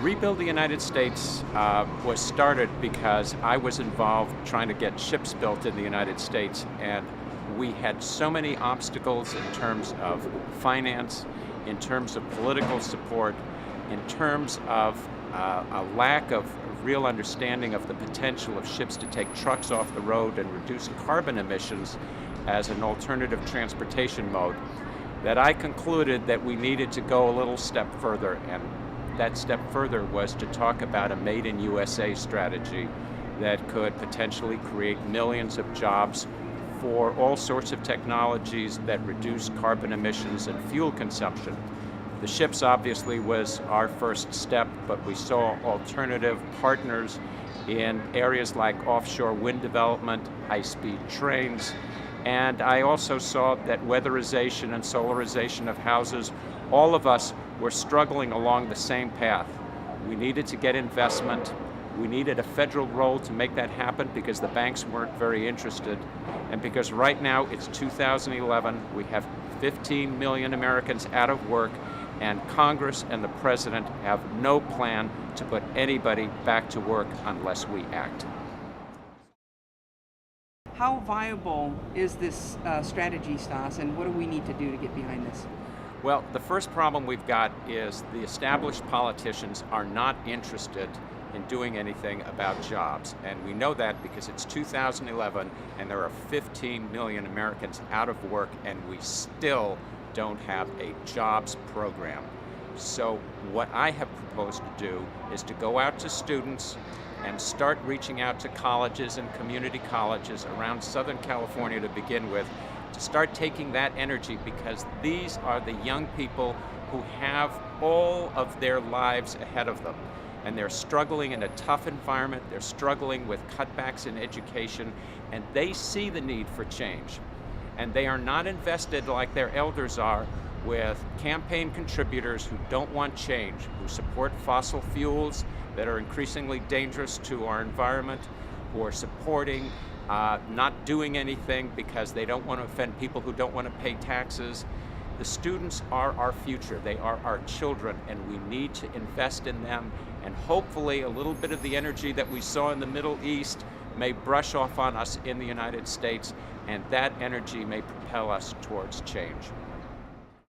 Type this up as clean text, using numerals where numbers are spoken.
Rebuild the United States was started because I was involved trying to get ships built in the United States, and we had so many obstacles in terms of finance, in terms of political support, in terms of a lack of real understanding of the potential of ships to take trucks off the road and reduce carbon emissions as an alternative transportation mode, that I concluded that we needed to go a little step further, and that step further was to talk about a Made in USA strategy that could potentially create millions of jobs for all sorts of technologies that reduce carbon emissions and fuel consumption. The ships obviously was our first step, but we saw alternative partners in areas like offshore wind development, high-speed trains, and I also saw that weatherization and solarization of houses, all of us were struggling along the same path. We needed to get investment. We needed a federal role to make that happen because the banks weren't very interested. And because right now it's 2011, we have 15 million Americans out of work, and Congress and the President have no plan to put anybody back to work unless we act. How viable is this strategy, Stas, and what do we need to do to get behind this? Well, the first problem we've got is the established politicians are not interested in doing anything about jobs. And we know that because it's 2011 and there are 15 million Americans out of work, and we still don't have a jobs program. So what I have proposed to do is to go out to students and start reaching out to colleges and community colleges around Southern California to begin with, to start taking that energy, because these are the young people who have all of their lives ahead of them. And they're struggling in a tough environment, they're struggling with cutbacks in education, and they see the need for change. And they are not invested like their elders are with campaign contributors who don't want change, who support fossil fuels that are increasingly dangerous to our environment, who are supporting not doing anything because they don't want to offend people who don't want to pay taxes. The students are our future. They are our children, and we need to invest in them. And hopefully a little bit of the energy that we saw in the Middle East may brush off on us in the United States, and that energy may propel us towards change.